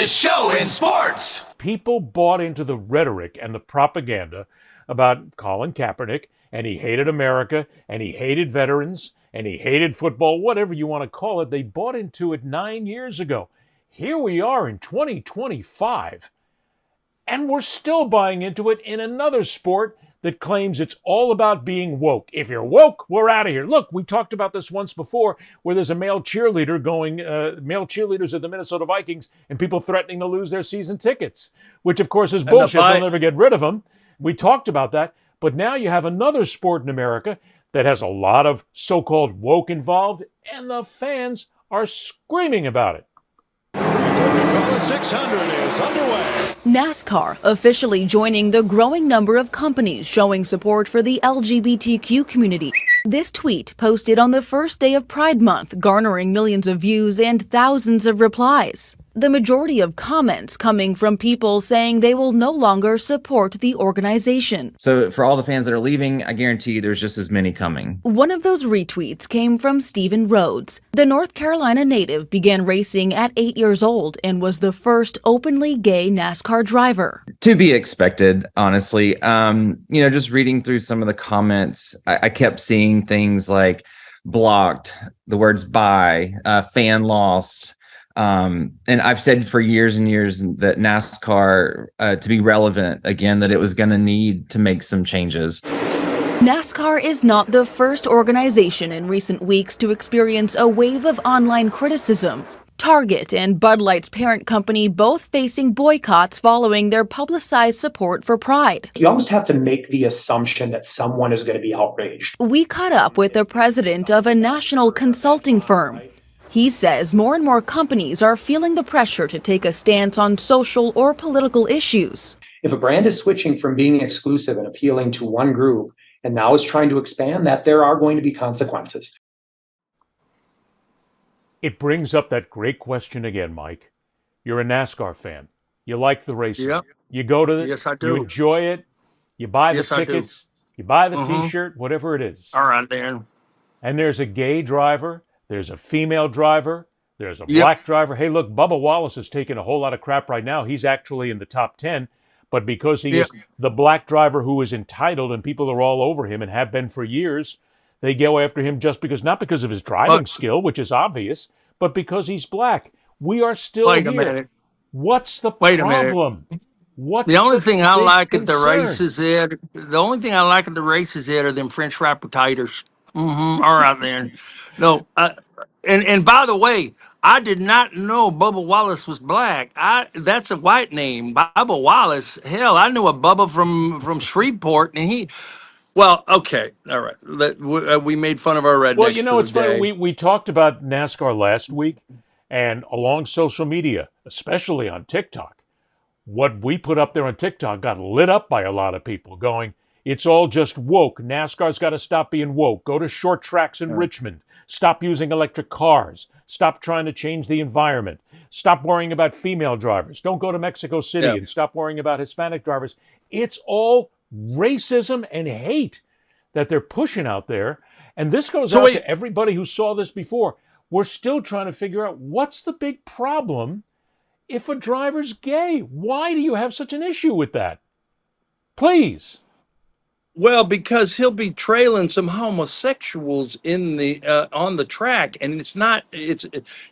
fastest show in sports. People bought into the rhetoric and the propaganda about Colin Kaepernick, and he hated America, and he hated veterans, and he hated football, whatever you want to call it. They bought into it 9 years ago. Here we are in 2025, and we're still buying into it in another sport that claims it's all about being woke. If you're woke, we're out of here. Look, we talked about this once before, where there's a male cheerleaders of the Minnesota Vikings, and people threatening to lose their season tickets, which of course is bullshit. They'll never get rid of them. We talked about that. But now you have another sport in America that has a lot of so-called woke involved, and the fans are screaming about it. Coca-Cola 600 is underway. NASCAR officially joining the growing number of companies showing support for the LGBTQ community. This tweet posted on the first day of Pride Month, garnering millions of views and thousands of replies. The majority of comments coming from people saying they will no longer support the organization. So for all the fans that are leaving, I guarantee you there's just as many coming. One of those retweets came from Stephen Rhodes. The North Carolina native began racing at 8 years old and was the first openly gay NASCAR driver. To be expected, honestly. Just reading through some of the comments, I kept seeing things like blocked, the words bi, fan lost. And I've said for years and years that NASCAR, to be relevant again, that it was going to need to make some changes. NASCAR is not the first organization in recent weeks to experience a wave of online criticism. Target and Bud Light's parent company both facing boycotts following their publicized support for Pride. You almost have to make the assumption that someone is going to be outraged. We caught up with the president of a national consulting firm. He says more and more companies are feeling the pressure to take a stance on social or political issues. If a brand is switching from being exclusive and appealing to one group and now is trying to expand that, there are going to be consequences. It brings up that great question again, Mike. You're a NASCAR fan. You like the racing. Yep. You go to it. Yes, I do. You enjoy it. You buy the Yes, I do. tickets. You buy the T-shirt, whatever it is. All right, then. And there's a gay driver. There's a female driver. There's a black driver. Hey, look, Bubba Wallace is taking a whole lot of crap right now. He's actually in the top 10. But because he is the black driver who is entitled and people are all over him and have been for years, they go after him just because, not because of his driving skill, which is obvious, but because he's black. We are still Wait here. a minute. What's the Wait a problem? minute. What's The only thing I big like at the concern? races are them French fry potatoes. All right, then. No, and by the way, I did not know Bubba Wallace was black. That's a white name, Bubba Wallace. Hell, I knew a Bubba from Shreveport, and he. Well, okay, all right. We made fun of our rednecks. Well, you know, for it's the funny. day. We talked about NASCAR last week, and along social media, especially on TikTok, what we put up there on TikTok got lit up by a lot of people going, it's all just woke. NASCAR's got to stop being woke. Go to short tracks in Richmond. Stop using electric cars. Stop trying to change the environment. Stop worrying about female drivers. Don't go to Mexico City and stop worrying about Hispanic drivers. It's all racism and hate that they're pushing out there. And this goes out to everybody who saw this before. We're still trying to figure out what's the big problem if a driver's gay. Why do you have such an issue with that? Please. Well, because he'll be trailing some homosexuals in the on the track, and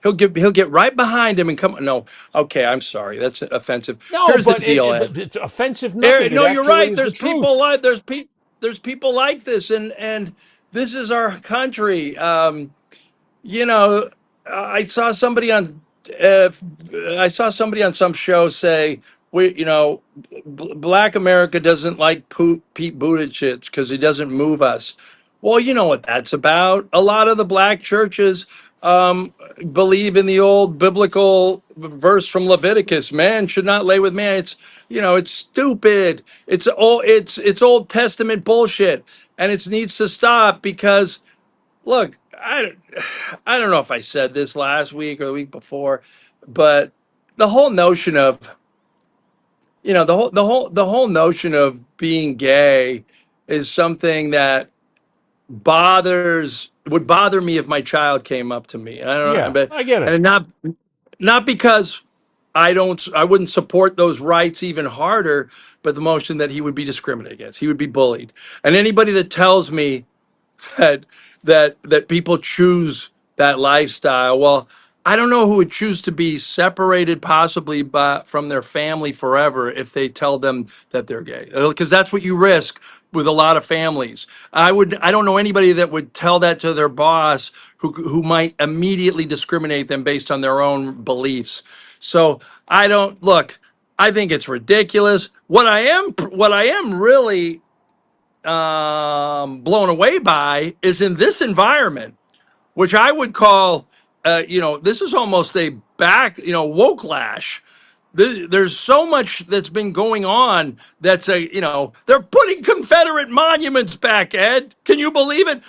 he'll get right behind him and come. No, okay, I'm sorry, that's offensive. No, Here's but the deal, it's offensive. Nothing. No, It you're actually right. is There's the truth. people like there's people like this, and this is our country. I saw somebody on some show say Black America doesn't like Pete Buttigieg because he doesn't move us. Well, you know what that's about. A lot of the black churches believe in the old biblical verse from Leviticus: "Man should not lay with man." It's stupid. It's Old Testament bullshit, and it needs to stop because, look, I don't know if I said this last week or the week before, but the whole notion of the whole notion of being gay is something that would bother me if my child came up to me. I don't know, Yeah, but I get it. and not because I wouldn't support those rights even harder, but the motion that he would be discriminated against, he would be bullied. And anybody that tells me that that people choose that lifestyle, well, I don't know who would choose to be separated possibly from their family forever if they tell them that they're gay, because that's what you risk with a lot of families. I don't know anybody that would tell that to their boss who might immediately discriminate them based on their own beliefs. So I don't look. I think it's ridiculous. What I am really blown away by is in this environment, which I would call, this is almost a woke lash. There's so much that's been going on they're putting Confederate monuments back, Ed. Can you believe it?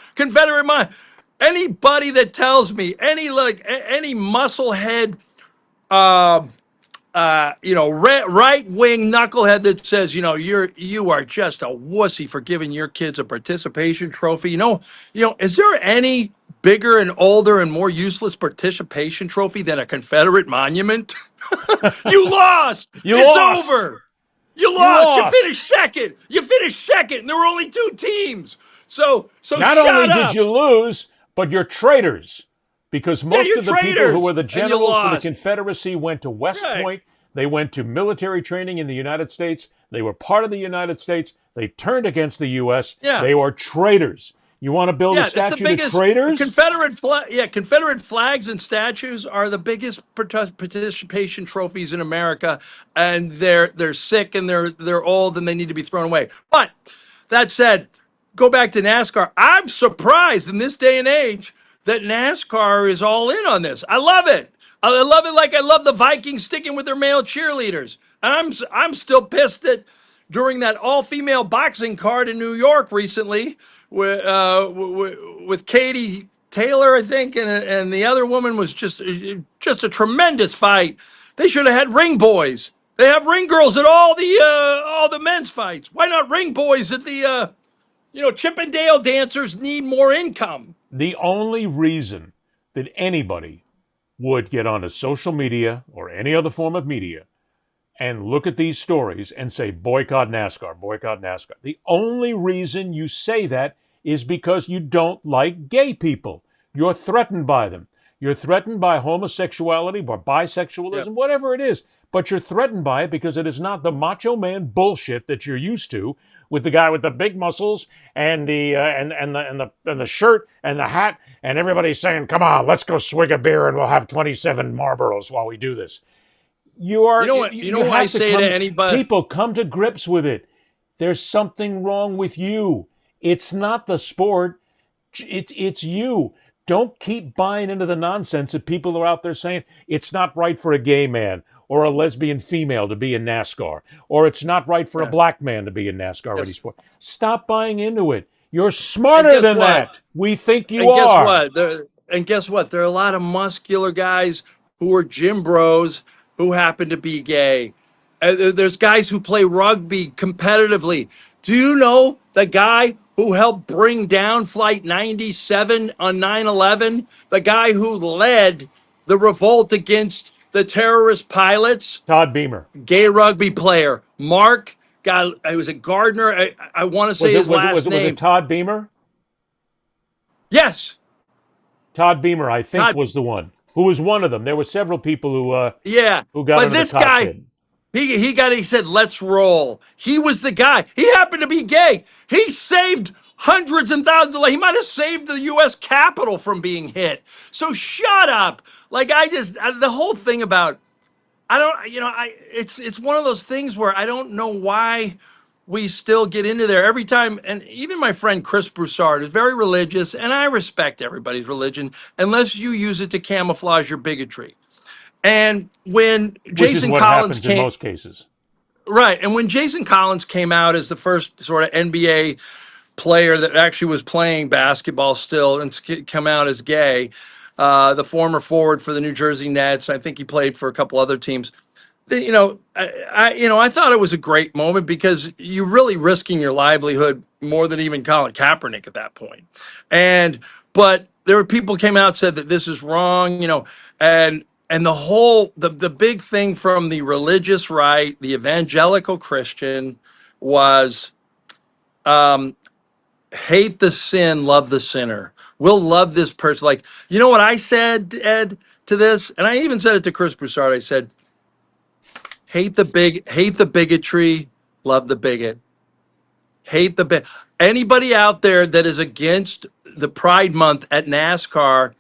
Anybody that tells me, any musclehead, right wing knucklehead that says, you are just a wussy for giving your kids a participation trophy. Is there any bigger and older and more useless participation trophy than a Confederate monument? You lost. You It's lost. over. You You lost. lost. You finished second. And there were only two teams. So Not shut only up. did you lose, but you're traitors. Because most you're of the people traitors, who were the and you generals for the lost. Confederacy went to West Right. Point. They went to military training in the United States. They were part of the United States. They turned against the U.S. Yeah. They are traitors. You want to build a It's the statue biggest to traitors? Confederate flags and statues are the biggest participation trophies in America, and they're sick and they're old and they need to be thrown away. But that said, go back to NASCAR. I'm surprised in this day and age that NASCAR is all in on this. I love it. I love it like I love the Vikings sticking with their male cheerleaders. And I'm still pissed that during that all-female boxing card in New York recently, with Katie Taylor, I think, and the other woman was just a tremendous fight. They should have had ring boys. They have ring girls at all the men's fights. Why not ring boys at the Chippendale dancers need more income? The only reason that anybody would get onto social media or any other form of media and look at these stories and say, boycott NASCAR, boycott NASCAR. The only reason you say that is because you don't like gay people. You're threatened by them. You're threatened by homosexuality or bisexualism, whatever it is. But you're threatened by it because it is not the macho man bullshit that you're used to with the guy with the big muscles and the shirt and the hat and everybody saying, come on, let's go swig a beer and we'll have 27 Marlboros while we do this. You what I say to anybody. People come to grips with it. There's something wrong with you. It's not the sport. It's you. Don't keep buying into the nonsense that people are out there saying it's not right for a gay man or a lesbian female to be in NASCAR, or it's not right for a black man to be in NASCAR or any sport. Stop buying into it. You're smarter than that. We think you are. Guess what? There are a lot of muscular guys who are gym bros who happen to be gay. There's guys who play rugby competitively. Do you know the guy who helped bring down Flight 97 on 9/11? The guy who led the revolt against the terrorist pilots? Todd Beamer. Gay rugby player. Mark, I was a Gardner. I want to say his last name. Was it Todd Beamer? Yes. Todd Beamer, I think, was the one. Who was one of them? There were several people who got but into this the cockpit. guy, he said, let's roll. He was the guy. He happened to be gay. He saved hundreds and thousands of lives. He might have saved the U.S. Capitol from being hit. So shut up. The whole thing about, it's one of those things where I don't know why we still get into there every time. And even my friend Chris Broussard is very religious, and I respect everybody's religion unless you use it to camouflage your bigotry. And when Jason Collins happens in most cases. Right, and when Jason Collins came out as the first sort of NBA player that actually was playing basketball still and come out as gay, the former forward for the New Jersey Nets, I think he played for a couple other teams. I thought it was a great moment because you're really risking your livelihood more than even Colin Kaepernick at that point. But there were people came out and said that this is wrong, and and the big thing from the religious right, the evangelical Christian, was hate the sin, love the sinner. We'll love this person. Like, you know what I said, Ed, to this, and I even said it to Chris Broussard. I said, hate the bigotry, love the bigot. Hate the big. Anybody out there that is against the Pride Month at NASCAR,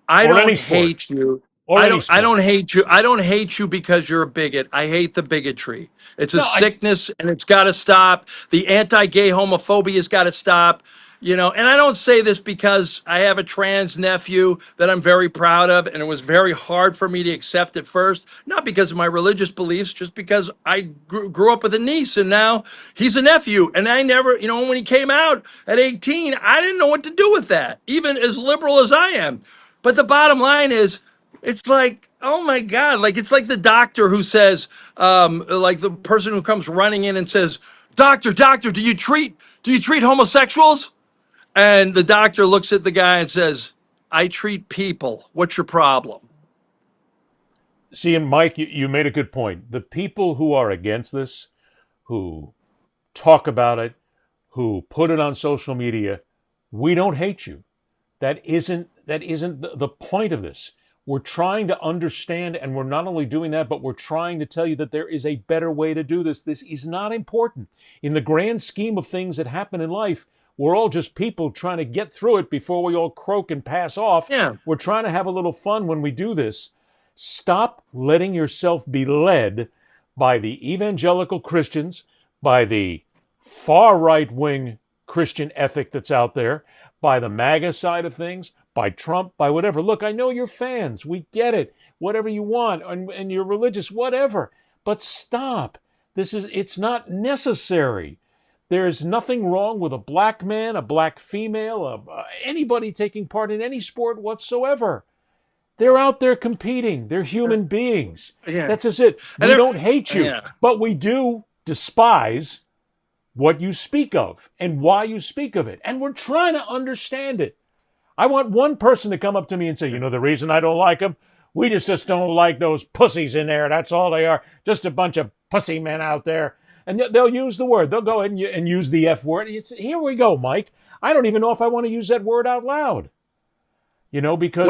I Or any don't sport. hate you. Or any I sport. don't hate you. I don't hate you because you're a bigot. I hate the bigotry. It's a No, sickness and it's got to stop. The anti-gay homophobia has got to stop. You know, and I don't say this because I have a trans nephew that I'm very proud of, and it was very hard for me to accept at first, not because of my religious beliefs, just because I grew up with a niece, and now he's a nephew. And I never, you know, when he came out at 18, I didn't know what to do with that, even as liberal as I am. But the bottom line is, it's like, oh my God, like it's like the doctor who says, like the person who comes running in and says, doctor, do you treat homosexuals? And the doctor looks at the guy and says, I treat people. What's your problem? see, and Mike, you made a good point. The people who are against this, who talk about it, who put it on social media, we don't hate you. That isn't the point of this. We're trying to understand, and we're not only doing that, but we're trying to tell you that there is a better way to do this. This is not important. In the grand scheme of things that happen in life, we're all just people trying to get through it before we all croak and pass off. Yeah. We're trying to have a little fun when we do this. Stop letting yourself be led by the evangelical Christians, by the far right wing Christian ethic that's out there, by the MAGA side of things, by Trump, by whatever. Look, I know you're fans. We get it. Whatever you want, and you're religious, whatever. But stop. It's not necessary. There's nothing wrong with a black man, a black female, anybody taking part in any sport whatsoever. They're out there competing. They're human beings. Yeah. That's just it. We And don't hate you, yeah. but we do despise what you speak of and why you speak of it. And we're trying to understand it. I want one person to come up to me and say, you know, the reason I don't like them, we just don't like those pussies in there. That's all they are. Just a bunch of pussy men out there. And they'll use the word. They'll go ahead and use the F word. Here we go, Mike. I don't even know if I want to use that word out loud. You know, because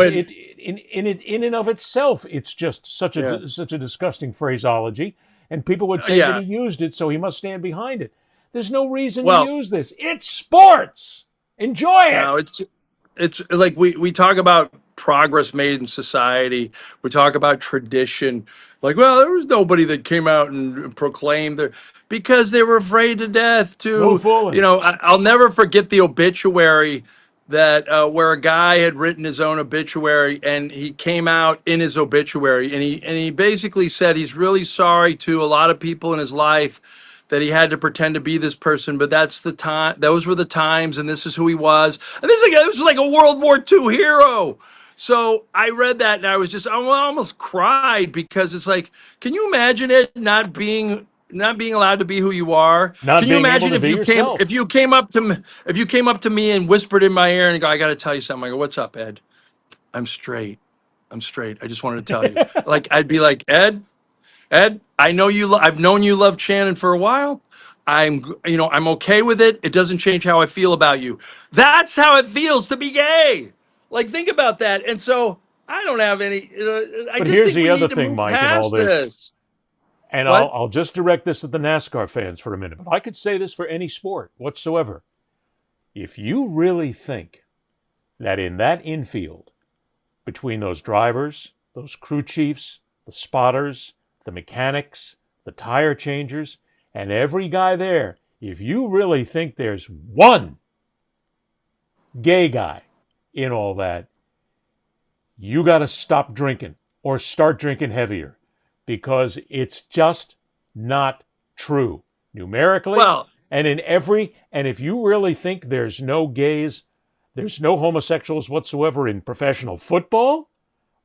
in and of itself, it's just such a disgusting phraseology. And people would say that he used it, so he must stand behind it. There's no reason to use this. It's sports. Enjoy it. No, it's like we talk about progress made in society. We talk about tradition. Like, well, there was nobody that came out and proclaimed their because they were afraid to death. No fooling. You know, I'll never forget the obituary that where a guy had written his own obituary, and he came out in his obituary, and he basically said he's really sorry to a lot of people in his life that he had to pretend to be this person, but that's the time. Those were the times, and this is who he was. And this was like a World War II hero. So I read that, and I almost cried because it's like, can you imagine it not being allowed to be who you are? Not Can you being able imagine to if be you yourself. came up to me and whispered in my ear and go, I got to tell you something. I go, what's up, Ed? I'm straight. I just wanted to tell you. Like I'd be like, Ed, I know you. I've known you love Shannon for a while. I'm okay with it. It doesn't change how I feel about you. That's how it feels to be gay. Like, think about that. And so I don't have any. I But just here's think the we other need to thing, move Mike, in all past this. this. And What? I'll just direct this at the NASCAR fans for a minute. But I could say this for any sport whatsoever. If you really think that in that infield, between those drivers, those crew chiefs, the spotters, the mechanics, the tire changers, and every guy there, if you really think there's one gay guy in all that, you got to stop drinking or start drinking heavier because it's just not true. Numerically, Well, and and if you really think there's no gays, there's no homosexuals whatsoever in professional football,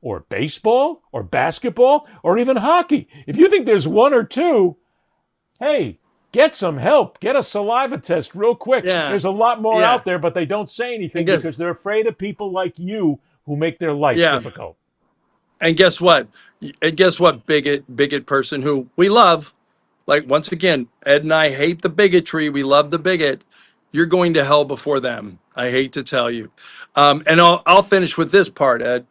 or baseball, or basketball, or even hockey. If you think there's one or two, hey, get some help. Get a saliva test real quick. Yeah. There's a lot more Yeah. out there, but they don't say anything I guess- because they're afraid of people like you who make their life Yeah. difficult. And guess what? Bigot person who we love, like once again, Ed and I hate the bigotry. We love the bigot. You're going to hell before them. I hate to tell you. And I'll finish with this part, Ed.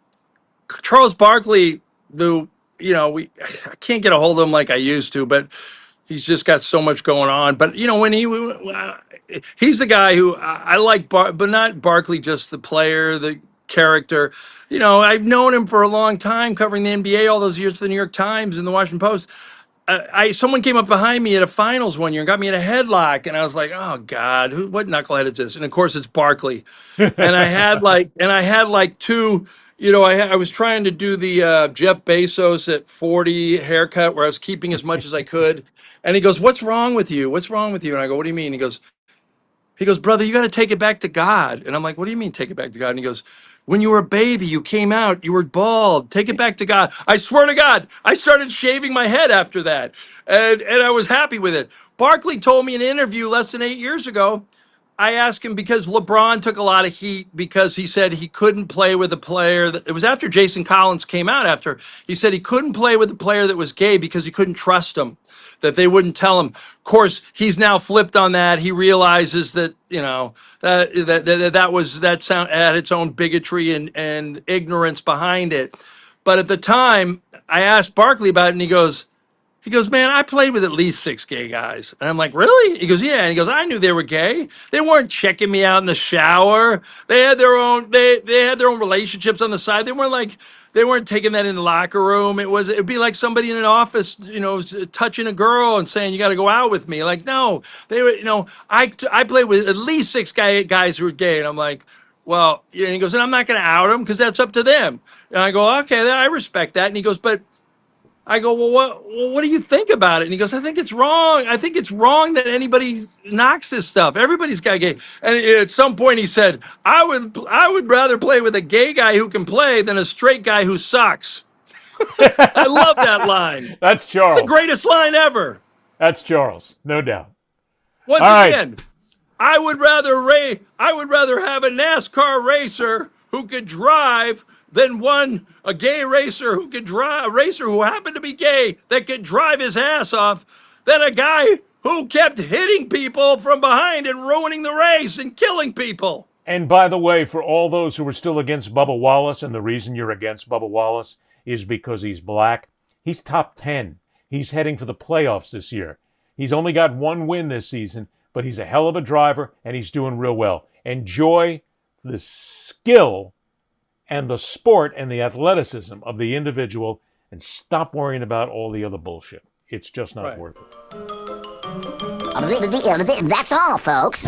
Charles Barkley, who, I can't get a hold of him like I used to, but he's just got so much going on. But when he's the guy who I like, but not Barkley, just the player, the character. I've known him for a long time, covering the NBA all those years for the New York Times and the Washington Post. Someone came up behind me at a finals one year and got me in a headlock, and I was like, "Oh God, what knucklehead is this?" And of course, it's Barkley. And I had like two. I was trying to do the Jeff Bezos at 40 haircut, where I was keeping as much as I could. And he goes, "What's wrong with you? What's wrong with you?" And I go, "What do you mean?" He goes, "Brother, you got to take it back to God." And I'm like, "What do you mean take it back to God?" And he goes, "When you were a baby, you came out, you were bald. Take it back to God." I swear to God, I started shaving my head after that. And I was happy with it. Barkley told me in an interview less than 8 years ago, I asked him because LeBron took a lot of heat because he said he couldn't play with a player it was after Jason Collins came out after. He said he couldn't play with a player that was gay because he couldn't trust him, that they wouldn't tell him. Of course, he's now flipped on that. He realizes that, that sound had its own bigotry and ignorance behind it. But at the time, I asked Barkley about it, and he goes, "Man, I played with at least 6 gay guys." And I'm like, "Really?" He goes, "Yeah." And he goes, "I knew they were gay. They weren't checking me out in the shower. They had their own relationships on the side. They weren't taking that in the locker room. It'd be like somebody in an office, touching a girl and saying, 'You got to go out with me.' Like, no, they were, I played with at least 6 guys who were gay." And I'm like, "Well," and he goes, "And I'm not going to out them because that's up to them." And I go, "Okay, I respect that." And he goes, "But," I go, "What do you think about it?" And he goes, "I think it's wrong. I think it's wrong that anybody knocks this stuff. Everybody's got gay." And at some point he said, I would rather play with a gay guy who can play than a straight guy who sucks." I love that line. That's It's the Charles. greatest line ever. That's Charles, no doubt. Once All right. again, I would rather have a NASCAR racer who could drive than a gay racer who could drive, a racer who happened to be gay that could drive his ass off, than a guy who kept hitting people from behind and ruining the race and killing people. And by the way, for all those who are still against Bubba Wallace, and the reason you're against Bubba Wallace is because he's black, he's top 10. He's heading for the playoffs this year. He's only got one win this season, but he's a hell of a driver, and he's doing real well. Enjoy the skill and the sport and the athleticism of the individual, and stop worrying about all the other bullshit. It's just not worth it. That's all, folks.